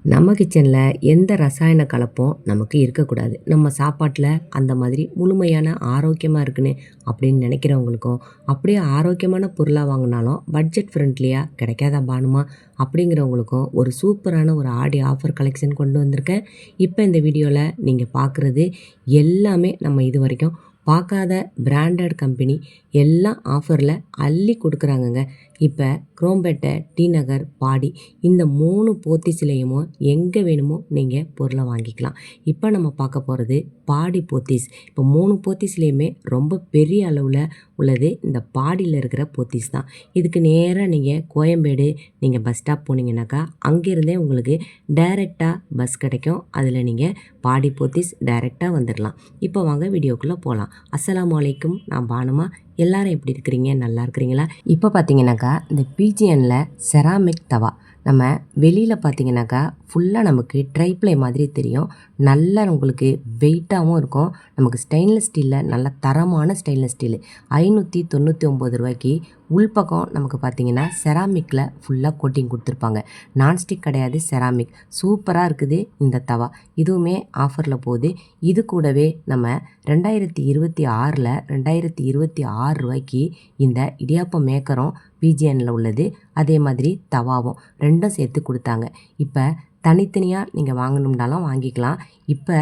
நம்ம கிச்சனில் எந்த ரசாயன கலப்பும் நமக்கு இருக்கக்கூடாது. நம்ம சாப்பாட்டில் அந்த மாதிரி முழுமையான ஆரோக்கியமாக இருக்குன்னு அப்படின்னு நினைக்கிறவங்களுக்கும், அப்படியே ஆரோக்கியமான பொருளாக வாங்கினாலும் பட்ஜெட் ஃப்ரெண்ட்லியாக கிடைக்காதா பானுமா அப்படிங்கிறவங்களுக்கும் ஒரு சூப்பரான ஒரு ஆடி ஆஃபர் கலெக்ஷன் கொண்டு வந்திருக்கேன். இப்போ இந்த வீடியோவில் நீங்கள் பார்க்குறது எல்லாமே நம்ம இது வரைக்கும் பார்க்காத பிராண்டட் கம்பெனி எல்லாம் ஆஃபரில் அள்ளி கொடுக்குறாங்கங்க. இப்போ குரோம்பேட்டை, டி நகர், பாடி இந்த 3 போத்தீஸ்லேயுமோ எங்கே வேணுமோ நீங்கள் பொருளை வாங்கிக்கலாம். இப்போ நம்ம பார்க்க போகிறது பாடி போத்தீஸ். இப்போ 3 போத்தீஸ்லேயுமே ரொம்ப பெரிய அளவில் உள்ளது இந்த பாடியில் இருக்கிற போத்தீஸ் தான். இதுக்கு நேராக நீங்கள் கோயம்பேடு நீங்கள் பஸ் ஸ்டாப் போனீங்கன்னாக்கா அங்கேருந்தே உங்களுக்கு டைரெக்டாக பஸ் கிடைக்கும். அதில் நீங்கள் பாடி போத்தீஸ் டைரெக்டாக வந்துடலாம். இப்போ வாங்க வீடியோக்குள்ளே போகலாம். அஸ்ஸலாமு அலைக்கும், நான் பானுமா. எல்லாரும் எப்படி இருக்கிறீங்க? நல்லா இருக்கிறீங்களா? இப்போ பார்த்தீங்கன்னாக்கா இந்த பிஜிஎனில் செராமிக் தவா நம்ம வெளியில் பார்த்தீங்கன்னாக்கா ஃபுல்லாக நமக்கு ட்ரைப்ளை மாதிரி தெரியும். நல்லா உங்களுக்கு வெயிட்டாகவும் இருக்கும். நமக்கு ஸ்டெயின்லெஸ் ஸ்டீலில் நல்ல தரமான ஸ்டெயின்லெஸ் ஸ்டீலு 599 ரூபாய்க்கு. உள்பக்கம் நமக்கு பார்த்தீங்கன்னா செராமிக்கில் ஃபுல்லாக கோட்டிங் கொடுத்துருப்பாங்க. நான்ஸ்டிக் கிடையாது, செராமிக். சூப்பராக இருக்குது இந்த தவா. இதுவுமே ஆஃபரில் போகுது. இது கூடவே நம்ம 2026 2026 ரூபாய்க்கு இந்த இடியாப்பம் மேக்கரும் பிஜிஎனில் உள்ளது. அதே மாதிரி தவாவும் ரெண்டும் சேர்த்து கொடுத்தாங்க. இப்போ தனித்தனியாக நீங்கள் வாங்கணும்னாலும் வாங்கிக்கலாம். இப்போ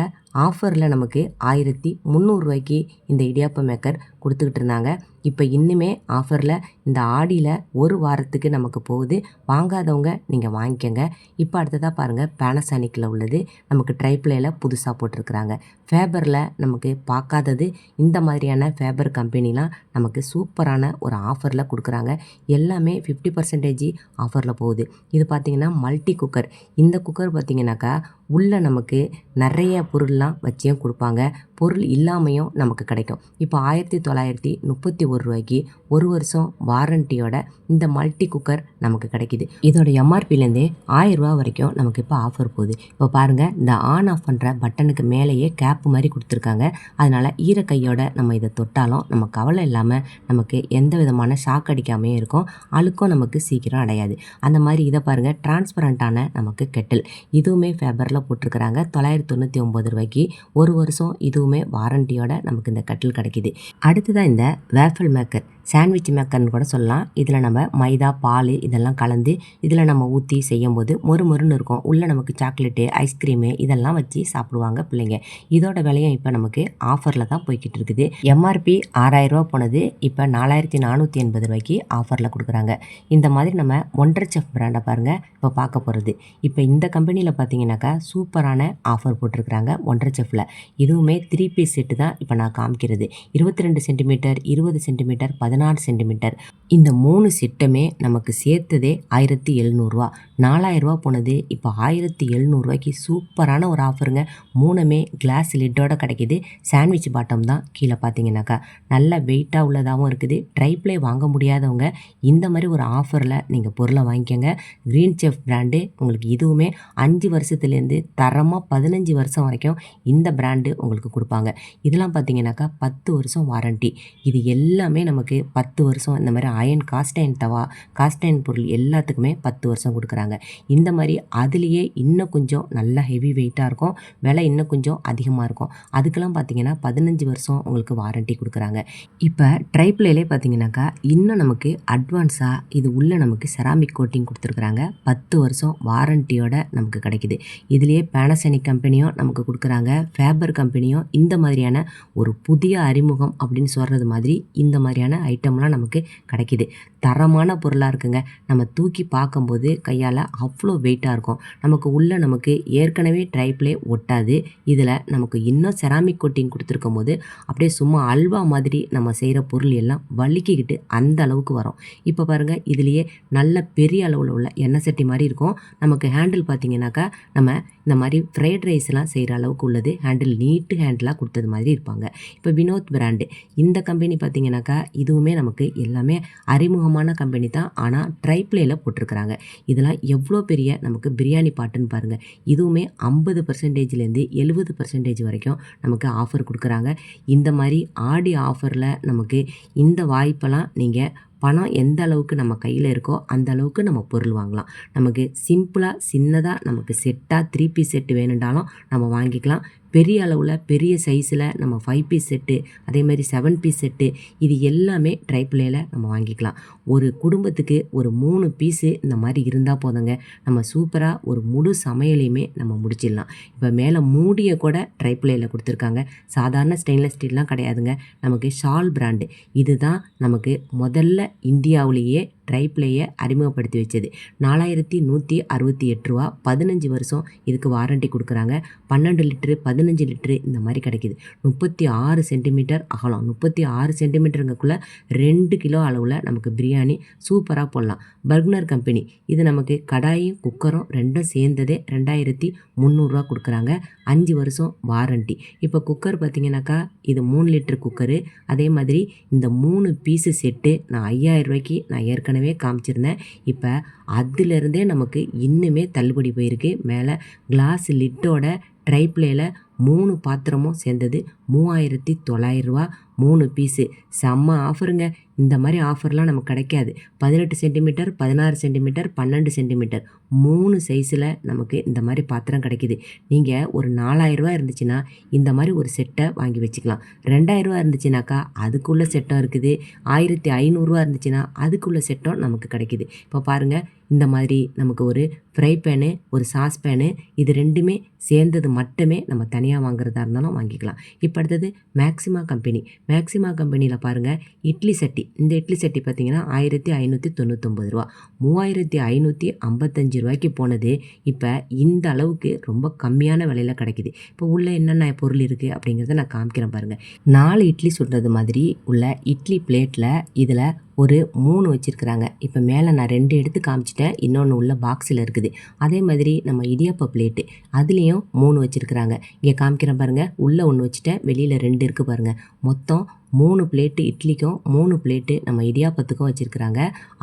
ஆஃபரில் நமக்கு 1300 ரூபாய்க்கு இந்த இடியாப்பம் மேக்கர் கொடுத்துக்கிட்டு இருந்தாங்க. இப்போ இன்னுமே ஆஃபரில் இந்த ஆடியில் ஒரு வாரத்துக்கு நமக்கு போகுது. வாங்காதவங்க நீங்கள் வாங்கிக்கோங்க. இப்போ அடுத்ததாக பாருங்கள், பேனசானிக்கில் உள்ளது நமக்கு ட்ரைப்ளேயில் புதுசாக போட்டிருக்கிறாங்க. ஃபேபரில் நமக்கு பார்க்காதது இந்த மாதிரியான ஃபேபர் கம்பெனிலாம் நமக்கு சூப்பரான ஒரு ஆஃபரில் கொடுக்குறாங்க. எல்லாமே 50% ஆஃபரில் போகுது. இது பார்த்திங்கன்னா மல்டி குக்கர். இந்த குக்கர் பார்த்திங்கனாக்கா உள்ளே நமக்கு நிறைய பொருள்லாம் வச்சியும் கொடுப்பாங்க. பொருள் இல்லாமையும் நமக்கு கிடைக்கும். இப்போ 1931 ரூபாய்க்கு 1 வருஷம் வாரண்டியோட இந்த மல்டி குக்கர் நமக்கு கிடைக்கிது. இதோட எம்ஆர்பிலேருந்தே 1000 ரூபா வரைக்கும் நமக்கு இப்போ ஆஃபர் போகுது. இப்போ பாருங்கள், இந்த ஆன் ஆஃப் பண்ணுற பட்டனுக்கு மேலேயே கேப் மாதிரி கொடுத்துருக்காங்க. அதனால் ஈரக்கையோட நம்ம இதை தொட்டாலும் நம்ம கவலை இல்லாமல் நமக்கு எந்த விதமான ஷாக் அடிக்காமே இருக்கும். அழுக்கும் நமக்கு சீக்கிரம் அடையாது. அந்த மாதிரி இதை பாருங்கள், டிரான்ஸ்பரண்ட்டான நமக்கு கெட்டில். இதுவுமே ஃபேபரில் போட்டிருக்கிறாங்க. 999 ரூபாய்க்கு 1 வருஷம் இதுவுமே வாரண்டியோட நமக்கு இந்த கட்டில் கிடைக்கிது. அடுத்ததான் இந்த வேஃபல் மேக்கர், சாண்ட்விச் மேக்கர்னு கூட சொல்லலாம். இதில் நம்ம மைதா, பால் இதெல்லாம் கலந்து இதில் நம்ம ஊற்றி செய்யும்போது மொறுன்னு இருக்கும். உள்ளே நமக்கு சாக்லேட்டு, ஐஸ்கிரீமு இதெல்லாம் வச்சு சாப்பிடுவாங்க பிள்ளைங்க. இதோட விலையும் இப்போ நமக்கு ஆஃபரில் தான் போய்கிட்டு இருக்குது. எம்ஆர்பி 6000 ரூபா போனது இப்போ 4480 ரூபாய்க்கு ஆஃபரில் கொடுக்குறாங்க. இந்த மாதிரி நம்ம ஒண்டர் செஃப் பிராண்டை பாருங்கள் இப்போ பார்க்க போகிறது. இப்போ இந்த கம்பெனியில் பார்த்தீங்கன்னாக்கா சூப்பரான ஆஃபர் போட்டிருக்கிறாங்க ஒண்டர் செஃப்பில். இதுவுமே 3 பீஸ் செட்டு தான் இப்போ நான் காமிக்கிறது. 22 சென்டிமீட்டர், 20 சென்டிமீட்டர், 16 சென்டிமீட்டர் இந்த 3 செட்டுமே நமக்கு சேர்த்ததே 1700 ரூபா. 4000 ரூபா போனது இப்போ 1700 ரூபாய்க்கு சூப்பரான ஒரு ஆஃபருங்க. 3மே கிளாஸ் லிட்டோட கிடைக்கிது. சாண்ட்விச் பாட்டம் தான் கீழே பார்த்தீங்கன்னாக்கா நல்ல வெயிட்டாக உள்ளதாகவும் இருக்குது. ட்ரைப்ளே வாங்க முடியாதவங்க இந்த மாதிரி ஒரு ஆஃபரில் நீங்கள் பொருளை வாங்கிக்கோங்க. க்ரீன் செஃப் பிராண்டு உங்களுக்கு இதுவுமே 5 வருஷத்துலேருந்து தரமாக 15 வருஷம் வரைக்கும் இந்த பிராண்டு உங்களுக்கு கொடுப்பாங்க. இதெல்லாம் பார்த்தீங்கன்னாக்கா 10 வருஷம் வாரண்டி. இது எல்லாமே நமக்கு 10 வருஷம். இந்த மாதிரி அயன், காஸ்டைன் தவா, காஸ்டைன் பொருள் எல்லாத்துக்குமே 10 வருஷம் கொடுக்குறாங்க. இந்த மாதிரி அதுலேயே இன்னும் கொஞ்சம் நல்லா ஹெவி வெயிட்டாக இருக்கும், விலை இன்னும் கொஞ்சம் அதிகமாக இருக்கும். அதுக்கெல்லாம் பார்த்தீங்கன்னா 15 வருஷம் உங்களுக்கு வாரண்டி கொடுக்குறாங்க. இப்போ ட்ரைப்ளேலே பார்த்தீங்கன்னாக்கா இன்னும் நமக்கு அட்வான்ஸாக இது உள்ள நமக்கு செராமிக் கோட்டிங் கொடுத்துருக்குறாங்க. 10 வருஷம் வாரண்டியோட நமக்கு கிடைக்கிது. இதுலேயே பேனசானிக் கம்பெனியும் நமக்கு கொடுக்குறாங்க. ஃபேபர் கம்பெனியும் இந்த மாதிரியான ஒரு புதிய அறிமுகம் அப்படின்னு சொல்கிறது மாதிரி இந்த மாதிரியான ஐட்டம்லாம் நமக்கு கிடைக்கிது. தரமான பொருளாக இருக்குங்க. நம்ம தூக்கி பார்க்கும்போது கையால் அவ்வளோ வெயிட்டாக இருக்கும். நமக்கு உள்ளே நமக்கு ஏற்கனவே ட்ரைப்ளே ஒட்டாது. இதில் நமக்கு இன்னும் செராமிக் கோட்டிங் கொடுத்துருக்கும் போது அப்படியே சும்மா அல்வா மாதிரி நம்ம செய்கிற பொருள் எல்லாம் வலிக்கிக்கிட்டு அந்த அளவுக்கு வரும். இப்போ பாருங்கள், இதுலேயே நல்ல பெரிய அளவில் உள்ள எண்ணெய் சட்டி மாதிரி இருக்கும். நமக்கு ஹேண்டில் பார்த்தீங்கன்னாக்கா நம்ம இந்த மாதிரி ஃப்ரைட் ரைஸ்லாம் செய்கிற அளவுக்கு உள்ளது. ஹேண்டில் நீட்டு ஹேண்டிலாக கொடுத்தது மாதிரி இருப்பாங்க. இப்போ வினோத் பிராண்டு இந்த கம்பெனி பார்த்தீங்கன்னாக்கா இதுவுமே நமக்கு எல்லாமே அறிமுகமான கம்பெனி தான். ஆனால் ட்ரைப்ளேயில் போட்டிருக்கிறாங்க. இதெல்லாம் எவ்வளோ பெரிய நமக்கு பிரியாணி பாட்டுன்னு பாருங்கள். இதுவுமே 50%லேருந்து 70% வரைக்கும் நமக்கு ஆஃபர் கொடுக்குறாங்க. இந்த மாதிரி ஆடி ஆஃபரில் நமக்கு இந்த வாய்ப்பெல்லாம் நீங்கள் பணம் எந்த அளவுக்கு நம்ம கையில் இருக்கோ அந்த அளவுக்கு நம்ம பொருள் வாங்கலாம். நமக்கு சிம்பிளாக சின்னதாக நமக்கு செட்டாக 3 பீஸ் செட்டு வேணுண்டாலும் நம்ம வாங்கிக்கலாம். பெரிய அளவில் பெரிய சைஸில் நம்ம 5 பீஸ் செட்டு, அதே மாதிரி 7 பீஸ் செட்டு, இது எல்லாமே ட்ரைப்ளேயில் நம்ம வாங்கிக்கலாம். ஒரு குடும்பத்துக்கு ஒரு 3 பீஸு இந்த மாதிரி இருந்தால் போதுங்க, நம்ம சூப்பராக ஒரு முழு சமையலையுமே நம்ம முடிச்சிடலாம். இப்போ மேலே மூடியை கூட ட்ரைப்ளேயில் கொடுத்துருக்காங்க. சாதாரண ஸ்டெயின்லெஸ் ஸ்டீல்லாம் கிடையாதுங்க. நமக்கு ஷால் பிராண்டு இதுதான் நமக்கு முதல்ல இந்தியாவிலேயே ட்ரைப்ளேயை அறிமுகப்படுத்தி வச்சது. 4168 ரூபா, 15 வருஷம் இதுக்கு வாரண்டி கொடுக்குறாங்க. 12 லிட்டரு 15 லிட்டரு இந்த மாதிரி கிடைக்கிது. 36 சென்டிமீட்டர் அகலம், 36 சென்டிமீட்டருங்கக்குள்ளே 2 கிலோ அளவில் நமக்கு பிரியாணி சூப்பராக போடலாம். பர்க்னர் கம்பெனி இது நமக்கு கடாயும் குக்கரும் ரெண்டும் சேர்ந்ததே 2300 கொடுக்குறாங்க. 5 வருஷம் வாரண்டி. இப்போ குக்கர் பார்த்தீங்கன்னாக்கா இது 3 லிட்டர் குக்கரு. அதே மாதிரி இந்த 3 பீஸு செட்டு நான் 5000 ரூபாய்க்கு நான் ஏற்கனவே காமிச்சிருந்தேன். இப்போ அதுலேருந்தே நமக்கு இன்னுமே தள்ளுபடி போயிருக்கு. மேலே கிளாஸ் லிட்டோட ட்ரைப்ளேயில் 3 பாத்திரமும் சேர்ந்தது 3900 ரூபா 3 பீஸு. செம்ம ஆஃபருங்க. இந்த மாதிரி ஆஃபர்லாம் நமக்கு கிடைக்காது. 18 சென்டிமீட்டர், 16 சென்டிமீட்டர், 12 சென்டிமீட்டர் 3 சைஸில் நமக்கு இந்த மாதிரி பாத்திரம் கிடைக்கிது. நீங்கள் ஒரு 4000 ரூபா இருந்துச்சுன்னா இந்த மாதிரி ஒரு செட்டை வாங்கி வச்சுக்கலாம். 2000 ரூபா இருந்துச்சுனாக்கா அதுக்குள்ள செட்டும் இருக்குது. 1500 ரூபா இருந்துச்சுன்னா அதுக்குள்ள செட்டும் நமக்கு கிடைக்கிது. இப்போ பாருங்கள், இந்த மாதிரி நமக்கு ஒரு ஃப்ரை பேனு, ஒரு சாஸ் பேனு, இது ரெண்டுமே சேர்ந்தது மட்டுமே நம்ம தனியாக வாங்குறதா இருந்தாலும் வாங்கிக்கலாம். இப்போ அடுத்தது மேக்ஸிமா கம்பெனி. மேக்ஸிமா கம்பெனியில் பாருங்கள், இட்லி சட்டி. இந்த இட்லி சட்டி பார்த்தீங்கன்னா 1599 ரூபா, 3555 ரூபாய்க்கு போனது இப்போ இந்த அளவுக்கு ரொம்ப கம்மியான விலையில் கிடைக்கிது. இப்போ உள்ள என்னென்ன பொருள் இருக்குது அப்படிங்கிறத நான் காமிக்கிறேன் பாருங்கள். 4 இட்லி சுடுறது மாதிரி உள்ள இட்லி பிளேட்டில் இதில் ஒரு 3 வச்சுருக்குறாங்க. இப்போ மேலே நான் 2 எடுத்து காமிச்சிட்டேன், இன்னொன்று உள்ள பாக்ஸில் இருக்குது. அதே மாதிரி நம்ம இடியாப்ப பிளேட்டு அதுலேயும் 3 வச்சுருக்குறாங்க. இங்கே காமிக்கிறேன் பாருங்கள், உள்ளே 1 வச்சுட்டேன், வெளியில் 2 இருக்குது பாருங்கள். மொத்தம் 3 பிளேட்டு இட்லிக்கும் 3 பிளேட்டு நம்ம இடியாப்பத்துக்கும் வச்சுருக்குறாங்க.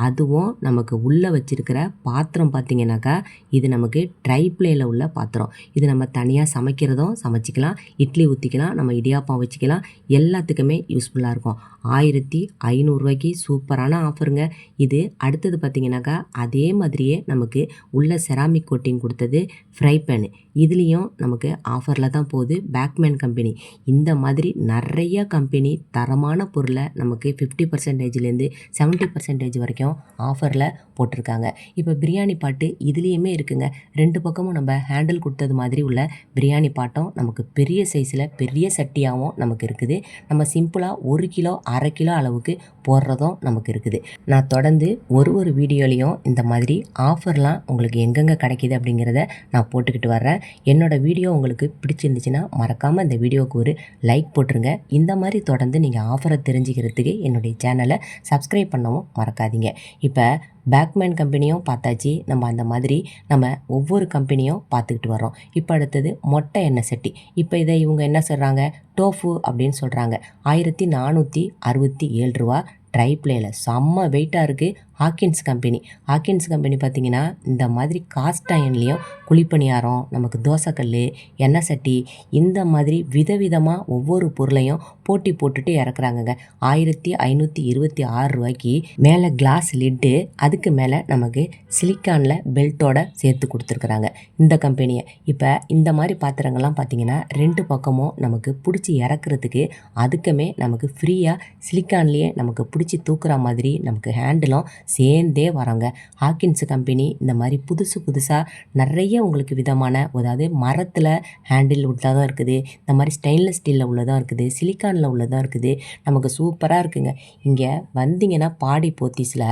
அதுவும் நமக்கு உள்ளே வச்சுருக்கிற பாத்திரம் பார்த்திங்கனாக்கா இது நமக்கு ட்ரைப்ளேயில் உள்ள பாத்திரம். இது நம்ம தனியாக சமைக்கிறதும் சமைச்சிக்கலாம், இட்லி ஊற்றிக்கலாம், நம்ம இடியாப்பம் வச்சுக்கலாம், எல்லாத்துக்குமே யூஸ்ஃபுல்லாக இருக்கும். 1500 ரூபாய்க்கு சூப்பரான ஆஃபருங்க இது. அடுத்தது பார்த்திங்கனாக்கா அதே மாதிரியே நமக்கு உள்ள செராமிக் கோட்டிங் கொடுத்தது ஃப்ரை பேனு. இதுலேயும் நமக்கு ஆஃபரில் தான் போகுது. பேக்மேன் கம்பெனி இந்த மாதிரி நிறைய கம்பெனி தரமான பொருளை நமக்கு 50%லேருந்து 70% வரைக்கும் ஆஃபரில் போட்டிருக்காங்க. இப்போ பிரியாணி பாட்டு இதுலேயுமே இருக்குங்க. 2 பக்கமும் நம்ம ஹேண்டில் கொடுத்தது மாதிரி உள்ள பிரியாணி பாட்டம் நமக்கு பெரிய சைஸில் பெரிய சட்டியாகவும் நமக்கு இருக்குது. நம்ம சிம்பிளாக 1 கிலோ 1/2 கிலோ அளவுக்கு போடுறதும் நமக்கு இருக்குது. நான் தொடர்ந்து ஒரு வீடியோலையும் இந்த மாதிரி ஆஃபர்லாம் உங்களுக்கு எங்கெங்கே கிடைக்கிது அப்படிங்கிறத நான் போட்டுக்கிட்டு வர்றேன். என்னோடய வீடியோ உங்களுக்கு பிடிச்சிருந்துச்சுன்னா மறக்காமல் இந்த வீடியோவுக்கு ஒரு லைக் போட்டுருங்க. இந்த மாதிரி தொடர்ந்து நீங்கள் ஆஃபரை தெரிஞ்சுக்கிறதுக்கு என்னுடைய சேனலை சப்ஸ்கிரைப் பண்ணவும் மறக்காதீங்க. இப்போ பேக்மேன் கம்பெனியும் பார்த்தாச்சு. நம்ம அந்த மாதிரி நம்ம ஒவ்வொரு கம்பெனியும் பார்த்துக்கிட்டு வரோம். இப்போ அடுத்தது மொட்டை எண்ணெய் சட்டி. இப்போ இதை இவங்க என்ன சொல்கிறாங்க, டோஃபு அப்படின்னு சொல்கிறாங்க. 1467 ரூபா ட்ரைப்ளேயில் செம்ம வெயிட்டாக இருக்குது. ஹாக்கின்ஸ் கம்பெனி பார்த்திங்கன்னா இந்த மாதிரி காஸ்ட் அயன்லேயும் குழிப்பணியாரம், நமக்கு தோசைக்கல், எண்ணெய் சட்டி, இந்த மாதிரி விதவிதமாக ஒவ்வொரு பொருளையும் போட்டி போட்டுட்டு இறக்குறாங்கங்க. 1526 ரூபாய்க்கு மேலே கிளாஸ் லிட்டு, அதுக்கு மேலே நமக்கு சிலிக்கானில் பெல்ட்டோட சேர்த்து கொடுத்துருக்குறாங்க இந்த கம்பெனியை. இப்போ இந்த மாதிரி பாத்திரங்கள்லாம் பார்த்திங்கன்னா 2 பக்கமும் நமக்கு பிடிச்சி இறக்குறதுக்கு அதுக்குமே நமக்கு ஃப்ரீயாக சிலிக்கான்லேயே நமக்கு பிடிச்சி தூக்குற மாதிரி நமக்கு ஹேண்டிலும் சேர்ந்தே வராங்க. ஹாக்கின்ஸ் கம்பெனி இந்த மாதிரி புதுசாக நிறைய உங்களுக்கு விதமான, அதாவது மரத்தில் ஹேண்டில் உள்ளதாக இருக்குது, இந்த மாதிரி ஸ்டெயின்லெஸ் ஸ்டீலில் உள்ளதாக இருக்குது, சிலிக்கானில் உள்ளதாக இருக்குது, நமக்கு சூப்பராக இருக்குங்க. இங்கே வந்தீங்கன்னா பாடி போத்தீஸில்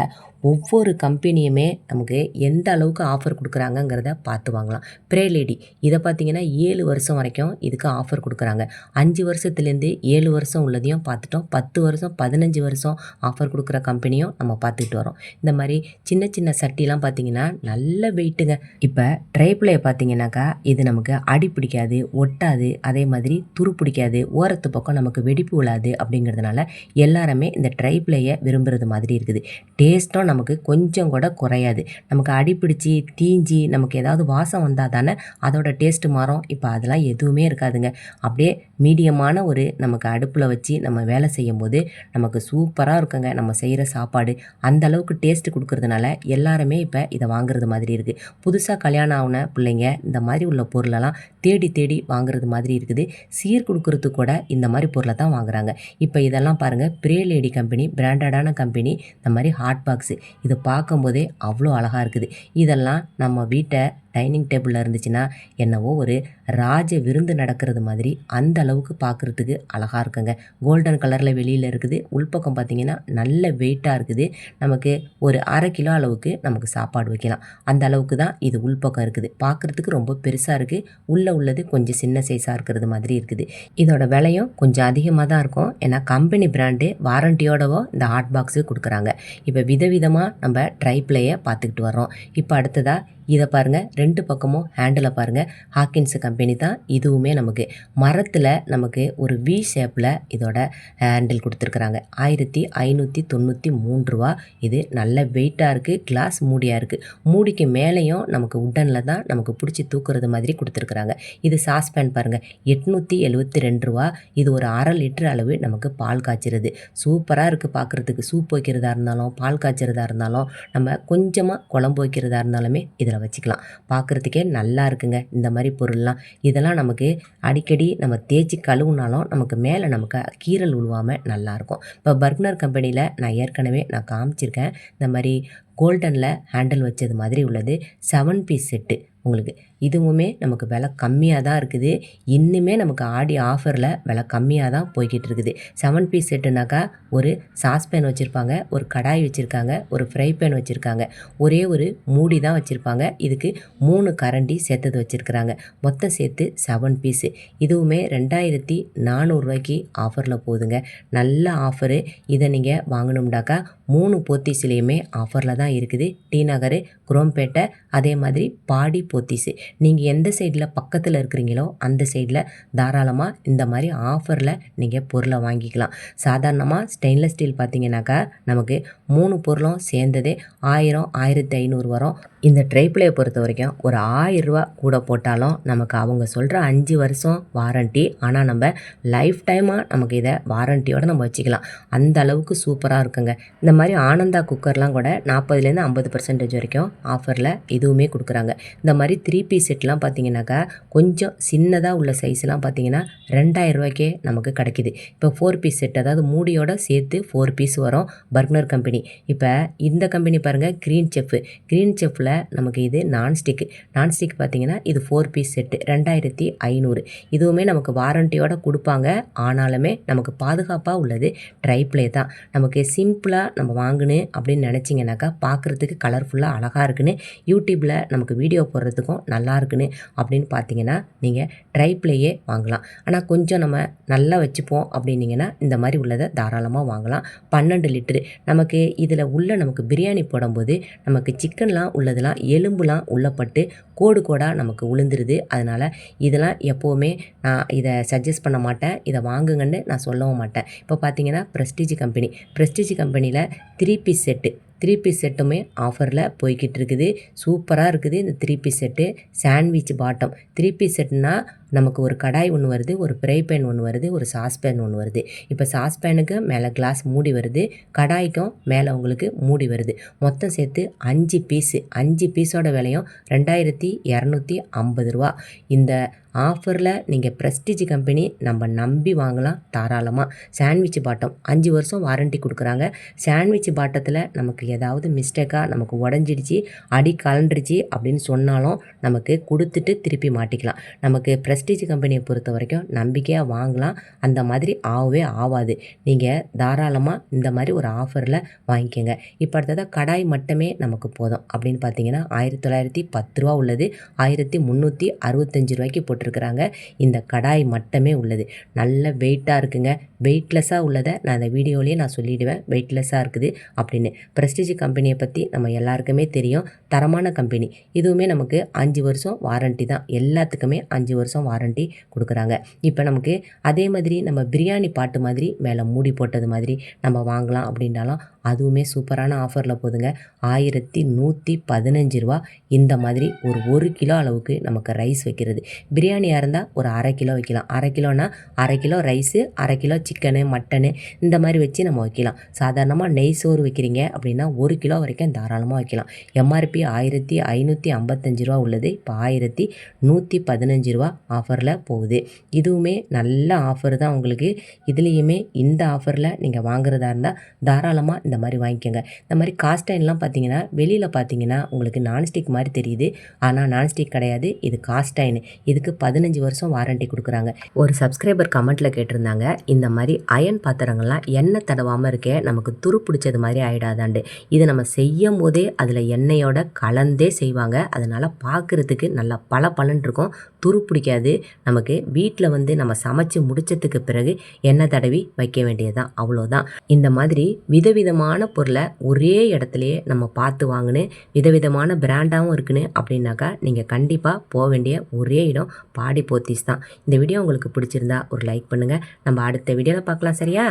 ஒவ்வொரு கம்பெனியுமே நமக்கு எந்த அளவுக்கு ஆஃபர் கொடுக்குறாங்கங்கிறத பார்த்து வாங்கலாம். ப்ரேலேடி இதை பார்த்திங்கன்னா 7 வருஷம் வரைக்கும் இதுக்கு ஆஃபர் கொடுக்குறாங்க. 5 வருஷத்துலேருந்து 7 வருஷம் உள்ளதையும் பார்த்துட்டோம். 10 வருஷம் 15 வருஷம் ஆஃபர் கொடுக்குற கம்பெனியும் நம்ம பார்த்துக்கிட்டு வரோம். இந்த மாதிரி சின்ன சட்டிலாம் பார்த்திங்கன்னா நல்ல வெயிட்டுங்க. இப்போ ட்ரைப்ளே பார்த்திங்கனாக்கா இது நமக்கு அடி பிடிக்காது, ஒட்டாது, அதே மாதிரி துரு பிடிக்காது, ஓரத்து பக்கம் நமக்கு வெடிப்பு விழாது. அப்படிங்கிறதுனால எல்லாருமே இந்த ட்ரைப்ளேயை விரும்புகிறது மாதிரி இருக்குது. டேஸ்ட்டும் நமக்கு கொஞ்சம் கூட குறையாது. நமக்கு அடிப்பிடிச்சு, தீஞ்சு நமக்கு ஏதாவது வாசம் வந்தா தானே அதோட டேஸ்ட்டு மாறும். இப்போ அதெல்லாம் எதுவுமே இருக்காதுங்க. அப்படியே மீடியமான ஒரு நமக்கு அடுப்பில் வச்சு நம்ம வேலை செய்யும்போது நமக்கு சூப்பராக இருக்குங்க நம்ம செய்கிற சாப்பாடு. அந்த அளவுக்கு டேஸ்ட்டு குடுக்கறதுனால எல்லாருமே இப்போ இதை வாங்குறது மாதிரி இருக்குது. புதுசாக கல்யாணம் ஆன பிள்ளைங்க இந்த மாதிரி உள்ள பொருளெல்லாம் தேடி தேடி வாங்குறது மாதிரி இருக்குது. சீர் குடுக்கறதுக்கு கூட இந்த மாதிரி பொருளை தான் வாங்குறாங்க. இப்போ இதெல்லாம் பாருங்கள், பிரே லேடி கம்பெனி, பிராண்டடான கம்பெனி, இந்த மாதிரி ஹாட் பாக்ஸு. இது பார்க்கும்போதே அவ்வளோ அழகாக இருக்குது. இதெல்லாம் நம்ம வீட்டை டைனிங் டேபிளில் இருந்துச்சுன்னா என்னவோ ஒரு ராஜ விருந்து நடக்கிறது மாதிரி அந்த அளவுக்கு பார்க்குறதுக்கு அழகாக இருக்குங்க. கோல்டன் கலரில் வெளியில் இருக்குது. உள்பக்கம் பார்த்திங்கன்னா நல்ல வெயிட்டாக இருக்குது. நமக்கு ஒரு 1/2 கிலோ அளவுக்கு நமக்கு சாப்பாடு வைக்கலாம். அந்த அளவுக்கு தான் இது உள்பக்கம் இருக்குது. பார்க்குறதுக்கு ரொம்ப பெருசாக இருக்குது. உள்ளே உள்ளது கொஞ்சம் சின்ன சைஸாக இருக்கிறது மாதிரி இருக்குது. இதோட விலையும் கொஞ்சம் அதிகமாக தான் இருக்கும். ஏன்னா கம்பெனி பிராண்டு வாரண்டியோடவோ இந்த ஹாட் பாக்ஸு கொடுக்குறாங்க. இப்போ விதவிதமாக நம்ம ட்ரைப்ளையை பார்த்துக்கிட்டு வர்றோம். இப்போ அடுத்ததாக இதை பாருங்கள், 2 பக்கமும் ஹேண்டில் பாருங்கள். ஹாக்கின்ஸு கம்பெனி தான் இதுவுமே. நமக்கு மரத்தில் நமக்கு ஒரு வி ஷேப்பில் இதோட ஹேண்டில் கொடுத்துருக்குறாங்க. 1593 ரூபா. இது நல்ல வெயிட்டாக இருக்குது. கிளாஸ் மூடியாக இருக்குது. மூடிக்கு மேலேயும் நமக்கு உட்டனில் தான் நமக்கு பிடிச்சி தூக்குறது மாதிரி கொடுத்துருக்குறாங்க. இது சாஸ்பேன் பாருங்கள், 872 ரூபா. இது ஒரு 1/2 லிட்டர் அளவு நமக்கு பால் காய்ச்சிருது. சூப்பராக இருக்குது பார்க்குறதுக்கு. சூப் வைக்கிறதா இருந்தாலும், பால் காய்ச்சறதா இருந்தாலும், நம்ம கொஞ்சமாக குழம்பு வைக்கிறதா இருந்தாலுமே இதில் வச்சுக்கலாம். பார்க்குறதுக்கே நல்லா இருக்குங்க இந்த மாதிரி பொருள்லாம். இதெல்லாம் நமக்கு அடிக்கடி நம்ம தேய்ச்சி கழுவுனாலும் நமக்கு மேலே நமக்கு கீறல் உழுவாமல் நல்லாயிருக்கும். இப்போ பர்க்னர் கம்பெனியில் நான் ஏற்கனவே காமிச்சிருக்கேன். இந்த மாதிரி கோல்டனில் ஹேண்டில் வச்சது மாதிரி உள்ளது 7 பீஸ் செட்டு உங்களுக்கு. இதுவுமே நமக்கு விலை கம்மியாக தான் இருக்குது. இன்னுமே நமக்கு ஆடி ஆஃபரில் விலை கம்மியாக தான் போய்கிட்டு இருக்குது. 7 பீஸ் செட்டுனாக்கா ஒரு சாஸ்பேன் வச்சுருப்பாங்க, ஒரு கடாய் வச்சுருக்காங்க, ஒரு ஃப்ரை பேன் வச்சுருக்காங்க, ஒரே ஒரு மூடி தான் வச்சுருப்பாங்க. இதுக்கு 3 கரண்டி சேர்த்தது வச்சுருக்குறாங்க. மொத்தம் சேர்த்து 7 பீஸு. இதுவுமே 2400 ரூபாய்க்கு ஆஃபரில் போகுதுங்க. நல்ல ஆஃபரு. இதை நீங்கள் வாங்கணும்னாக்கா 3 போத்தீஸ்லேயுமே ஆஃபரில் தான் இருக்குது. டி நகர், குரோம்பேட்டை, அதே மாதிரி பாடி போத்தீஸு. நீங்கள் எந்த சைடில் பக்கத்தில் இருக்கிறீங்களோ அந்த சைடில் தாராளமாக இந்த மாதிரி ஆஃபரில் நீங்கள் பொருளை வாங்கிக்கலாம். சாதாரணமாக ஸ்டெயின்லெஸ் ஸ்டீல் பார்த்தீங்கன்னாக்கா நமக்கு 3 பொருளும் சேர்ந்ததே 1000, 1500 வரும். இந்த ட்ரைப்ளையை பொறுத்த வரைக்கும் ஒரு 1000 ரூபா கூட போட்டாலும் நமக்கு அவங்க சொல்கிற 5 வருஷம் வாரண்ட்டி. ஆனால் நம்ம லைஃப் டைமாக நமக்கு இதை வாரண்ட்டியோடு நம்ம வச்சுக்கலாம். அந்த அளவுக்கு சூப்பராக இருக்குங்க. இந்த மாதிரி ஆனந்தா குக்கர்லாம் கூட 40லேருந்து 50% வரைக்கும் ஆஃபரில் இதுவுமே கொடுக்குறாங்க. இந்த மாதிரி 3 பீஸ் செட்லாம் பார்த்தீங்கன்னாக்கா கொஞ்சம் சின்னதாக உள்ள சைஸ்லாம் பார்த்தீங்கன்னா 2000 ரூபாய்க்கே நமக்கு கிடைக்கிது. இப்போ 4 பீஸ் செட், அதாவது மூடியோட சேர்த்து 4 பீஸ் வரும். Bergner company. இப்போ இந்த கம்பெனி பாருங்கள், க்ரீன் செஃப். க்ரீன் செஃப்பில் நமக்கு இது நான்ஸ்டிக் பார்த்தீங்கன்னா இது 4 பீஸ் செட்டு 2500. இதுவுமே நமக்கு வாரண்டியோட கொடுப்பாங்க. ஆனாலுமே நமக்கு பாதுகாப்பாக உள்ளது ட்ரைப்ளே தான். நமக்கு சிம்பிளாக நம்ம வாங்கணும் அப்படின்னு நினச்சிங்கனாக்கா பார்க்குறதுக்கு கலர்ஃபுல்லாக அழகாக இருக்குன்னு, யூடியூப்பில் நமக்கு வீடியோ போடுறதுக்கும் நல்லா இருக்குன்னு அப்படின்னு பார்த்தீங்கன்னா நீங்கள் ட்ரைப்ளையே வாங்கலாம். ஆனால் கொஞ்சம் நம்ம நல்லா வச்சுப்போம் அப்படின்னீங்கன்னா இந்த மாதிரி உள்ளதை தாராளமாக வாங்கலாம். 12 லிட்டரு. நமக்கு இதில் உள்ள நமக்கு பிரியாணி போடும்போது நமக்கு சிக்கன்லாம் உள்ளதெல்லாம் எலும்புலாம் உள்ளப்பட்டு கோடு கோடாக நமக்கு உளுந்துருது. அதனால் இதெல்லாம் எப்போவுமே நான் இதை சஜஸ்ட் பண்ண மாட்டேன். இதை வாங்குங்கன்னு நான் சொல்லவும் மாட்டேன். இப்போ பார்த்தீங்கன்னா ப்ரெஸ்டீஜ் கம்பெனியில் 3 பீஸ் செட்டு 3 பீஸ் செட்டுமே ஆஃபரில் போய்கிட்டு இருக்குது. சூப்பராக இருக்குது இந்த 3 piece set. Sandwich bottom 3 piece செட்டுனா நமக்கு ஒரு கடாய் ஒன்று வருது, ஒரு ஃப்ரை பேன் ஒன்று வருது, ஒரு சாஸ்பேன் ஒன்று வருது. இப்போ சாஸ்பேனுக்கு மேலே கிளாஸ் மூடி வருது, கடாய்க்கும் மேலே உங்களுக்கு மூடி வருது. மொத்தம் சேர்த்து 5 பீஸு. 5 பீஸோட விலையும் 2250 ரூபா. இந்த ஆஃபரில் நீங்கள் ப்ரெஸ்டீஜ் கம்பெனி நம்ம நம்பி வாங்கலாம் தாராளமாக. சாண்ட்விச் பாட்டம் 5 வருஷம் வாரண்ட்டி கொடுக்குறாங்க. சாண்ட்விச் பாட்டத்தில் நமக்கு ஏதாவது மிஸ்டேக்காக நமக்கு உடஞ்சிடுச்சு, அடி கலண்டுருச்சு அப்படின்னு சொன்னாலும் நமக்கு கொடுத்துட்டு திருப்பி மாட்டிக்கலாம். நமக்கு ப்ரெஸ்டீஜ் கம்பெனியை பொறுத்த வரைக்கும் நம்பிக்கையாக வாங்கலாம். அந்த மாதிரி ஆகவே ஆகாது. நீங்கள் தாராளமாக இந்த மாதிரி ஒரு ஆஃபரில் வாங்கிக்கோங்க. இப்போ அடுத்ததாக கடாய் மட்டுமே நமக்கு போதும் அப்படின்னு பார்த்தீங்கன்னா 1910 ரூபா உள்ளது 1365 ரூபாய்க்கு போட்டிருக்கிறாங்க. இந்த கடாய் மட்டுமே உள்ளது. நல்ல வெயிட்டாக இருக்குங்க. வெயிட்லெஸ்ஸாக உள்ளதை நான் அந்த வீடியோலேயே நான் சொல்லிவிடுவேன், வெயிட்லெஸ்ஸாக இருக்குது அப்படின்னு. ப்ரெஸ்டீஜ் கம்பெனியை பற்றி நம்ம எல்லாருக்குமே தெரியும், தரமான கம்பெனி. இதுவுமே நமக்கு 5 வருஷம் வாரண்ட்டி தான். எல்லாத்துக்குமே 5 வருஷம் வாரண்ட்டி கொடுக்குறாங்க. இப்போ நமக்கு அதே மாதிரி நம்ம பிரியாணி பாட்டு மாதிரி மேலே மூடி போட்டது மாதிரி நம்ம வாங்கலாம் அப்படின்னாலும் அதுவுமே சூப்பரான ஆஃபரில் போகுதுங்க. 1115 ரூபா. இந்த மாதிரி ஒரு 1 கிலோ அளவுக்கு நமக்கு ரைஸ் வைக்கிறது. பிரியாணியாக இருந்தால் ஒரு அரை கிலோ வைக்கலாம். அரை கிலோனா அரை கிலோ ரைஸு, அரை கிலோ சிக்கனு, மட்டனு இந்த மாதிரி வச்சு நம்ம வைக்கலாம். சாதாரணமாக நெய் சோறு வைக்கிறீங்க அப்படின்னா 1 கிலோ வரைக்கும் தாராளமாக வைக்கலாம். எம்ஆர்பி 1555 ரூபா உள்ளது. இப்போ 1115 ரூபா ஆஃபரில் போகுது. இதுவுமே நல்ல ஆஃபர் தான் உங்களுக்கு. இதுலேயுமே இந்த ஆஃபரில் நீங்கள் வாங்குறதா இருந்தால் தாராளமாக இந்த மாதிரி வாங்கிக்கோங்க. இந்த மாதிரி காஸ்ட் அயர்ன்லாம் பார்த்தீங்கன்னா வெளியில் பார்த்தீங்கன்னா உங்களுக்கு நான்ஸ்டிக் மாதிரி தெரியுது. ஆனால் நான்ஸ்டிக் கிடையாது, இது காஸ்ட் அயர்ன். இதுக்கு 15 வருஷம் வாரண்டி கொடுக்குறாங்க. ஒரு சப்ஸ்கிரைபர் கமெண்ட்டில் கேட்டிருந்தாங்க, இந்த மாதிரி அயன் பாத்திரங்கள்லாம் எண்ணெய் தடவாமல் இருக்கே நமக்கு துரு பிடிச்சது மாதிரி ஆகிடாதாண்டு. இது நம்ம செய்யும் போதே அதில் எண்ணெயோட கலந்தே செய்வாங்க. அதனால் பார்க்குறதுக்கு நல்லா பளபளன்னு இருக்கும், துரு பிடிக்காது. நமக்கு வீட்டில் வந்து நம்ம சமைச்சு முடிச்சதுக்கு பிறகு எண்ணெய் தடவி வைக்க வேண்டியது தான், அவ்வளோதான். இந்த மாதிரி விதவிதமான பொருளை ஒரே இடத்துலையே நம்ம பார்த்து வாங்கினு விதவிதமான பிராண்டாகவும் இருக்குன்னு அப்படின்னாக்கா நீங்கள் கண்டிப்பாக போக வேண்டிய ஒரே இடம் பாடி போத்தீஸ் தான். இந்த வீடியோ உங்களுக்கு பிடிச்சிருந்தா ஒரு லைக் பண்ணுங்கள். நம்ம அடுத்த வீடியோவில் பார்க்கலாம், சரியா?